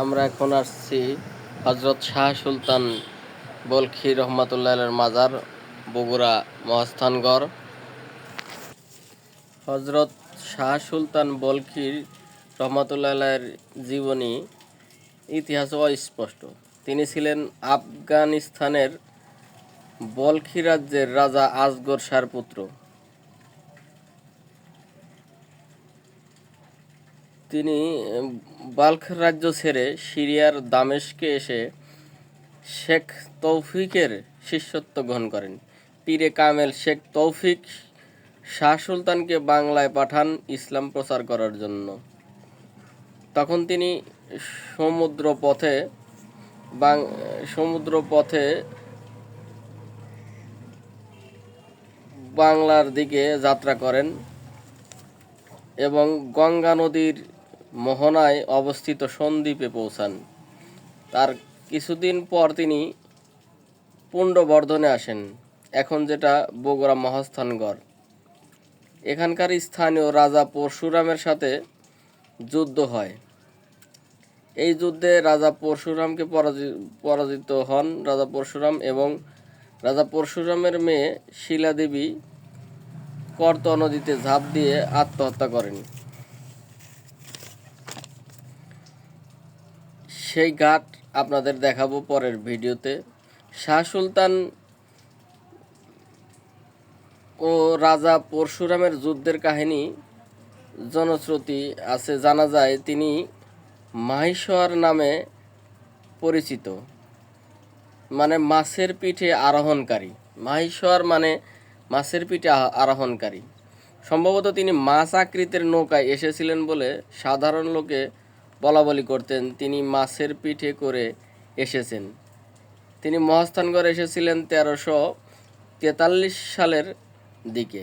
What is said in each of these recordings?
আমরা এখন আসছি হজরত শাহ সুলতান বলখি রহমাতুল্লাহের মাজার, বগুড়া মহাস্থানগড়। হজরত শাহ সুলতান বলখি রহমাতুল্লাহের জীবনী ইতিহাস অস্পষ্ট। তিনি ছিলেন আফগানিস্তানের বলখি রাজ্যের রাজা আসগর শাহর পুত্র। তিনি বাল্খ রাজ্য ছেড়ে সিরিয়ার দামেস্কে এসে শেখ তৌফিকের শিষ্যত্ব গ্রহণ করেন। পীরে কামেল শেখ তৌফিক শাহ সুলতানকে বাংলায় পাঠান ইসলাম প্রচার করার জন্য। তখন তিনি সমুদ্রপথে বাংলার দিকে যাত্রা করেন এবং গঙ্গা নদীর মোহনায় অবস্থিত সন্দ্বীপে পৌঁছান। তার কিছুদিন পর তিনি পুণ্ডবর্ধনে আসেন, এখন যেটা বগুড়া মহাস্থানগড়। এখানকার স্থানীয় রাজা পরশুরামের সাথে যুদ্ধ হয়। এই যুদ্ধে রাজা পরশুরামকে পরাজিত হন রাজা পরশুরাম এবং রাজা পরশুরামের মেয়ে শিলাদেবী করত নদীতে ঝাঁপ দিয়ে আত্মহত্যা করেন। সেই ঘাট আপনাদের দেখাবো পরের ভিডিওতে। শাহ সুলতান ও রাজা পরশুরামের যুদ্ধের কাহিনী জনশ্রুতি আছে। জানা যায় তিনি মাহিষর নামে পরিচিত, মানে মাছের পিঠে আরোহণকারী। মাহিষর মানে মাছের পিঠে আরোহণকারী। সম্ভবত তিনি মাছ আকৃতির নৌকায় এসেছিলেন বলে সাধারণ লোকে বলাবলি করতেন তিনি মাছের পিঠে করে এসেছেন। তিনি মহাস্থানগড় এসেছিলেন 1343 সালের দিকে।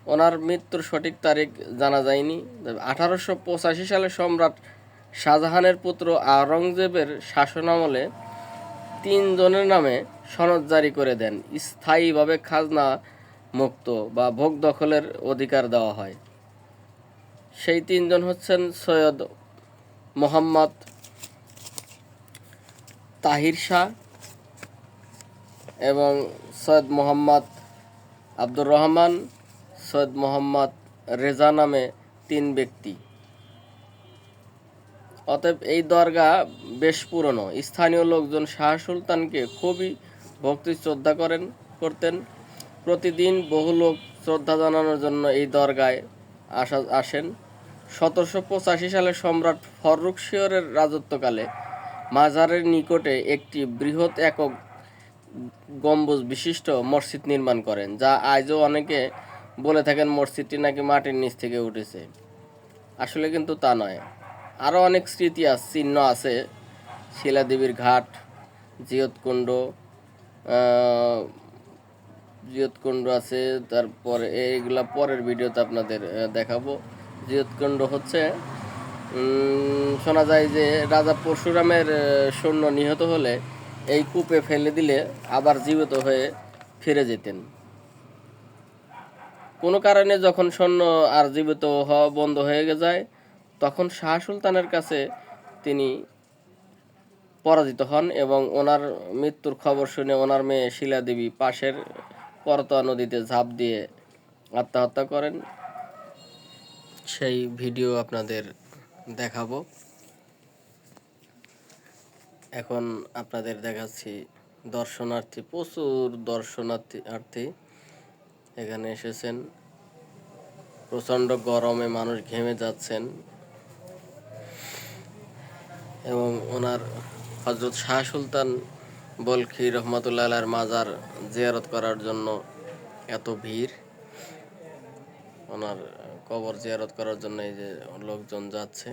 ওনার মৃত্যুর সঠিক তারিখ জানা যায়নি। 1885 সালে সম্রাট শাহজাহানের পুত্র আওরঙ্গজেবের শাসনামলে 3 জনের নামে সনদ জারি করে দেন। স্থায়ীভাবে খাজনা মুক্ত বা ভোগ দখলের অধিকার দেওয়া হয়। সেই 3 জন হচ্ছেন সৈয়দ মোহাম্মদ তাহির শাহ এবং সৈয়দ মোহাম্মদ আব্দুর রহমান, সৈয়দ মোহাম্মদ রেজা নামে 3 ব্যক্তি। অতএব এই দরগা বেশ পুরনো। স্থানীয় লোকজন শাহ সুলতানকে খুবই ভক্তি শ্রদ্ধা করতেন। প্রতিদিন বহু লোক শ্রদ্ধা জানানোর জন্য এই দরগায় আসেন। 1785 সালে সম্রাট ফররুখশিয়রের রাজত্বকালে মাজারের নিকটে একটি বৃহৎ একক গম্বুজ বিশিষ্ট মসজিদ নির্মাণ করেন, যা আজও অনেকে বলে থাকেন মসজিদটি নাকি মাটির নিচ থেকে উঠেছে। আসলে কিন্তু তা নয়। আরও অনেক স্মৃতি চিহ্ন আছে। শিলাদেবীর ঘাট, জিয়তকুণ্ড আছে। তারপরে এইগুলা পরের ভিডিওতে আপনাদের দেখাবো। জিয়তকুণ্ড হচ্ছে, শোনা যায় যে রাজা পরশুরামের সৈন্য নিহত হলে এই কূপে ফেলে দিলে আবার জীবিত হয়ে ফিরে যেতেন। কোনো কারণে যখন সৈন্য আর জীবিত হওয়া বন্ধ হয়ে যায়, তখন শাহ সুলতানের কাছে তিনি পরাজিত হন এবং ওনার মৃত্যুর খবর শুনে ওনার মেয়ে শিলাদেবী পাশের করতোয়া নদীতে ঝাঁপ দিয়ে আত্মহত্যা করেন। সেই ভিডিও আপনাদের দেখাবো। এখন আপনাদের দেখাচ্ছি দর্শনার্থী, প্রচুর দর্শনার্থী এখানে এসেছেন। প্রচণ্ড গরমে মানুষ ঘেমে যাচ্ছেন এবং ওনার হজরত শাহ সুলতান বলখি রহমাতুল্লাহের মাজার জিয়ারত করার জন্য এত ভিড়। ওনার কবর জিয়ারত করার জন্য এই যে লোকজন যাচ্ছে।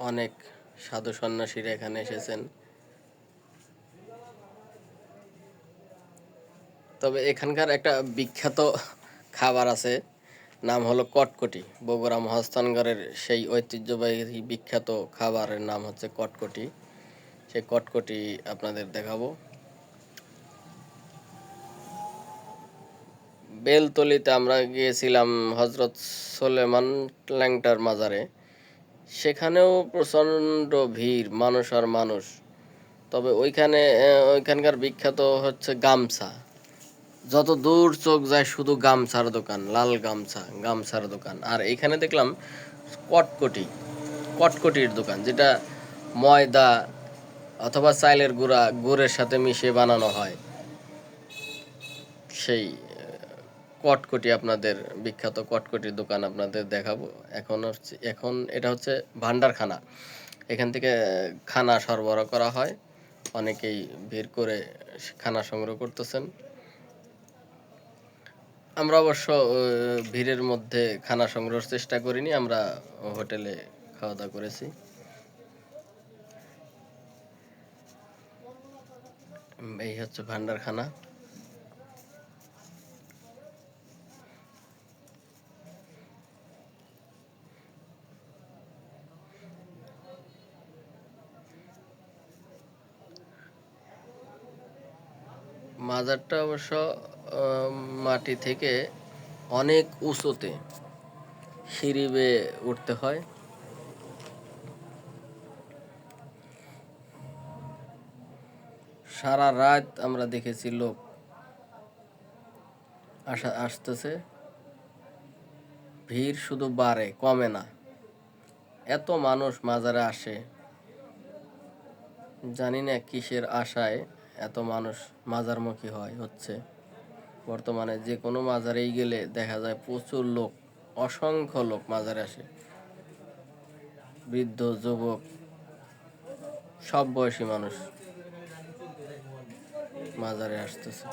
অনেক সাধু সন্ন্যাসীরা এখানে এসেছেন। তবে এখানকার একটা বিখ্যাত খাবার আছে, নাম হলো কটকটি। বগুড়া মহাস্থানগড়ের সেই ঐতিহ্যবাহী বিখ্যাত খাবারের নাম হচ্ছে কটকটি। সেই কটকটি আপনাদের দেখাবো। বেলতলিতে আমরা গিয়েছিলাম হজরত সোলেমান ল্যাংটার মাজারে। সেখানেও প্রচণ্ড ভিড়, মানুষ আর মানুষ। তবে ওইখানকার বিখ্যাত হচ্ছে গামছা। যত দূর চোখ যায় শুধু গামছার দোকান, লাল গামছার দোকান। আর এইখানে দেখলাম কটকটির দোকান, যেটা ময়দা অথবা চাইলের গুড়ের সাথে মিশিয়ে বানানো হয়। সেই কটকটি, আপনাদের বিখ্যাত কটকটির দোকান আপনাদের দেখাবো। এখন এটা হচ্ছে ভান্ডারখানা। এখান থেকে খানা সরবরাহ করা হয়। অনেকেই ভিড় করে খানা সংগ্রহ করতেছেন। আমরা অবশ্য ভিড়ের মধ্যে খানা সংগ্রহের চেষ্টা করিনি, আমরা হোটেলে খাওয়া দাওয়া করেছি। এই হচ্ছে ভান্ডারখানা। মাজারটা অবশ্য মাটি থেকে অনেক উঁচুতে, সিঁড়ি বেয়ে উঠতে হয়। সারা রাত আমরা দেখেছি লোক আসতেছে, ভিড় শুধু বাড়ে, কমে না। এত মানুষ মাজারে আসে, জানি না কিসের আশায় এত মানুষ মাজারমুখী হচ্ছে। বর্তমানে যে কোনো মাজারেই গেলে দেখা যায় প্রচুর লোক, অসংখ্য লোক মাজারে আসে। বৃদ্ধ, যুবক, সব বয়সী মানুষ মাজারে আসতেছে।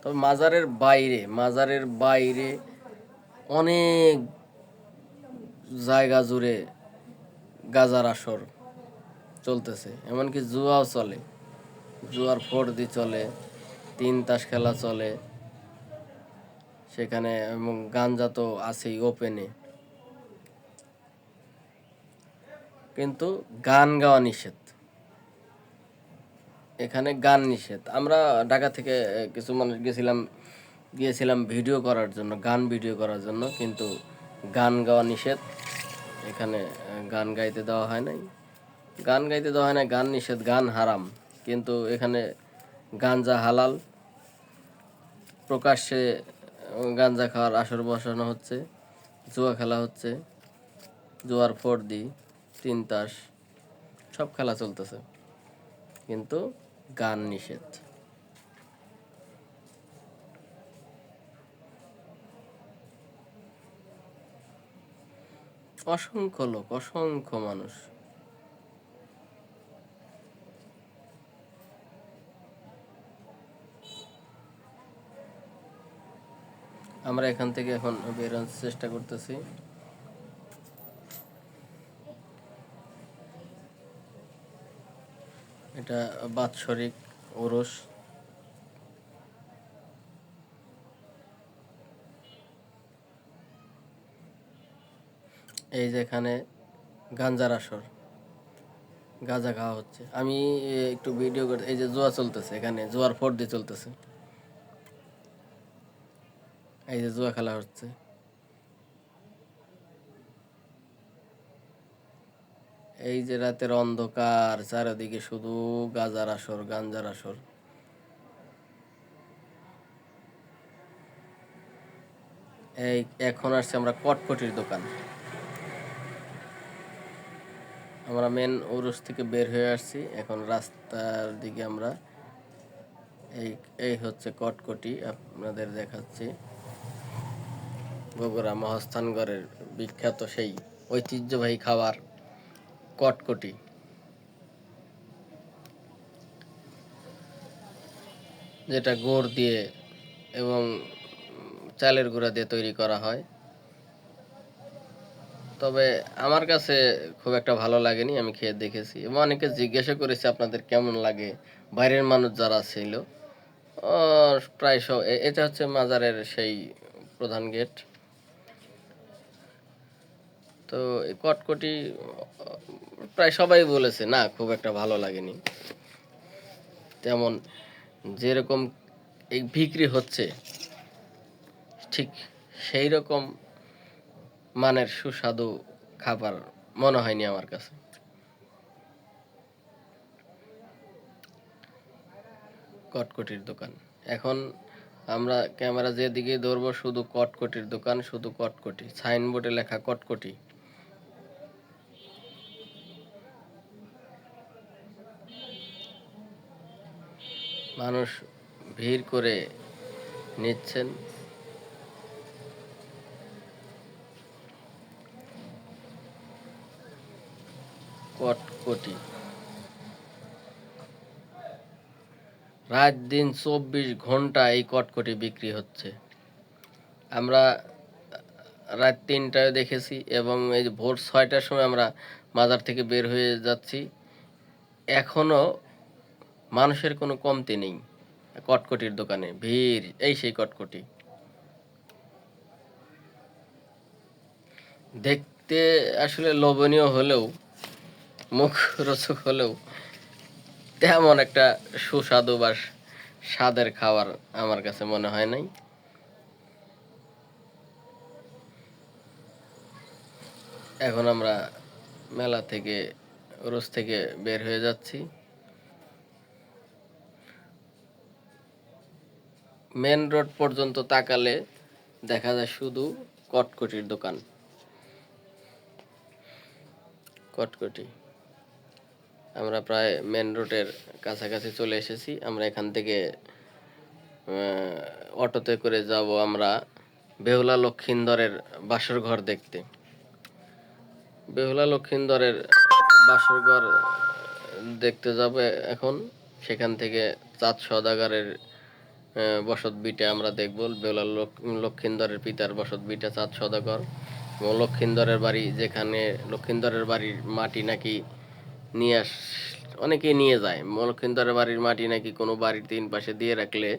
তবে মাজারের বাইরে অনেক জায়গা জুড়ে গাজার আসর চলতেছে, এমনকি জুয়াও চলে, জুয়ার ফর্দি চলে, 3 তাস খেলা চলে সেখানে, এবং গাঞ্জা তো আছেই ওপেনে। কিন্তু গান গাওয়া নিষেধ, এখানে গান নিষেধ। আমরা ঢাকা থেকে কিছু মানুষ গিয়েছিলাম ভিডিও করার জন্য, ভিডিও করার জন্য, কিন্তু গান গাওয়া নিষেধ এখানে। গান গাইতে দেওয়া হয় নাই, গান নিষেধ, গান হারাম। কিন্তু এখানে গাঞ্জা হালাল, প্রকাশ্যে গাঞ্জা খাওয়ার আসর বসানো হচ্ছে, জুয়া খেলা হচ্ছে, জুয়ার ফর্দি, 3 তাস, সব খেলা চলতেছে, কিন্তু গান নিষেধ। অসংখ্য লোক, অসংখ্য মানুষ। আমরা এখান থেকে এখন বেরোনোর চেষ্টা করতেছি। এটা বাৎসরিক ওরস। এই যেখানে গাঞ্জার আসর, গাঁজা খাওয়া হচ্ছে। আমি একটু ভিডিও করতে, এই যে জুয়া চলতেছে, এখানে জুয়ার ফর্দি চলতেছে, এই যে জুয়া খেলা হচ্ছে। এই যে রাতের অন্ধকার, চারিদিকে শুধু গাঁজার আসর, গাঞ্জার আসর। এই এখন আসছে আমরা কটকটির দোকান। আমরা মেন ওরস থেকে বের হয়ে আসছি, এখন রাস্তার দিকে আমরা। এই হচ্ছে কটকটি, আপনাদের দেখাচ্ছি। বগুড়া মহাস্থানগড়ের বিখ্যাত সেই ঐতিহ্যবাহী খাবার কটকটি। যেটা গুড় দিয়ে এবং চালের গুঁড়া দিয়ে তৈরি করা হয়। তবে আমার কাছে খুব একটা ভালো লাগেনি, আমি খেয়ে দেখেছি এবং অনেকে জিজ্ঞাসা করেছে আপনাদের কেমন লাগে। বাইরের মানুষ যারা ছিল, প্রায় সব, এটা হচ্ছে মাজারের সেই প্রধান গেট। তো এই কটকটি প্রায় সবাই বলেছে না, খুব একটা ভালো লাগেনি। তেমন যেরকম এই বিক্রি হচ্ছে, ঠিক সেই রকম মানের সুস্বাদু খাবার মনে হয়নি আমার কাছে। কটকটির দোকান, এখন আমরা ক্যামেরা যেদিকে ধরবো শুধু কটকটির দোকান, শুধু কটকটি, সাইনবোর্ডে লেখা কটকটি। মানুষ ভিড় করে নিচ্ছেন। কটকটি রাত দিন 24 ঘন্টা এই কটকটি বিক্রি হচ্ছে। আমরা রাত 3টায় দেখেছি এবং এই ভোর 6টার সময় আমরা বাজার থেকে বের হয়ে যাচ্ছি, এখনও মানুষের কোনো কমতি নেই। কটকটির দোকানে ভিড়, এই সেই কটকটি। দেখতে আসলে লোভনীয় হলেও, মুখরোচক হলেও তেমন একটা সুস্বাদু বা স্বাদের খাবার আমার কাছে মনে হয় নাই। এখন আমরা মেলা থেকে, রোজ থেকে বের হয়ে যাচ্ছি। মেন রোড পর্যন্ত তাকালে দেখা যায় শুধু কটকটির দোকান। কটকটি, আমরা প্রায় মেন রোডের কাছাকাছি চলে এসেছি। আমরা এখান থেকে অটোতে করে যাব আমরা বেহুলা লক্ষিন্দরের বাসর ঘর দেখতে। বেহুলা লক্ষিন্দরের বাসর ঘর দেখতে যাব এখন। সেখান থেকে চাঁদ সওদাগরের বসত ভিটা আমরা দেখব। বেহুলা লক্ষিন্দরের পিতার বসত ভিটা চাঁদ সওদাগর, এবং লক্ষিন্দরের বাড়ি, যেখানে লক্ষিন্দরের বাড়ির মাটি নাকি নিয়ে অনেকেই নিয়ে যায়। লক্ষিন্দরের বাড়ির মাটি নাকি কোনো বাড়ির 3 পাশে দিয়ে রাখলে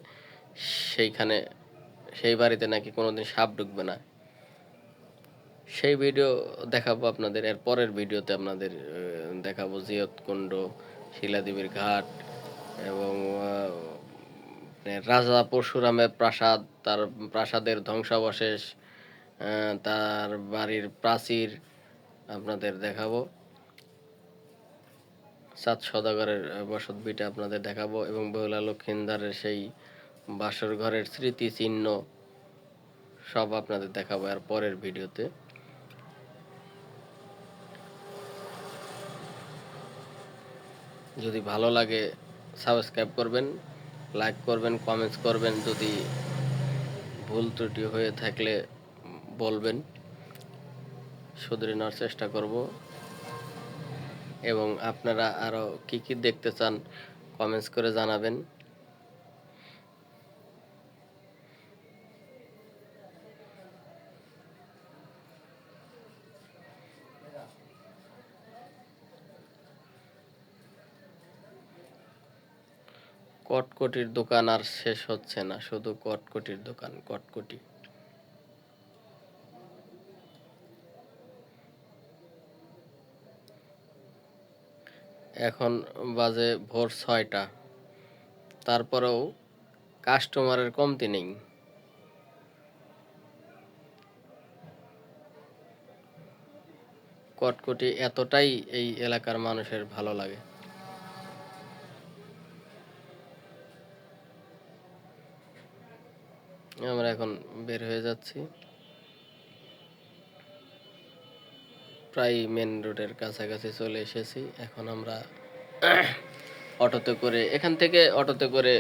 সেইখানে, সেই বাড়িতে নাকি কোনোদিন সাপ ঢুকবে না। সেই ভিডিও দেখাবো আপনাদের। এর পরের ভিডিওতে আপনাদের দেখাবো জিয়তকুণ্ড, শিলাদেবীর ঘাট এবং রাজা পরশুরামের প্রাসাদ, তার প্রাসাদের ধ্বংসাবশেষ, তার বাড়ির প্রাচীর আপনাদের দেখাবো। চাঁদ সওদাগরের বসত ভিটা আপনাদের দেখাবো এবং বেহুলা লক্ষিন্দরের সেই বাসর ঘরের স্মৃতিচিহ্ন সব আপনাদের দেখাবো আর পরের ভিডিওতে। যদি ভালো লাগে সাবস্ক্রাইব করবেন, লাইক করবেন, কমেন্টস করবেন। যদি ভুল ত্রুটি হয়ে থাকলে বলবেন, শুধরে নেওয়ার চেষ্টা করব। এবং আপনারা আরও কি কি দেখতে চান কমেন্টস করে জানাবেন। কটকটির দোকান আর শেষ হচ্ছে না, শুধু কটকটির দোকান, কটকটি। এখন বাজে ভোর 6টা, তারপরেও কাস্টমারের কমতি নেই। কটকটি এতটাই এই এলাকার মানুষের ভালো লাগে। আমরা এখন বের হয়ে যাচ্ছি, প্রায় মেন রোডের কাছাকাছি চলে এসেছি। এখন আমরা অটোতে করে, এখান থেকে অটোতে করে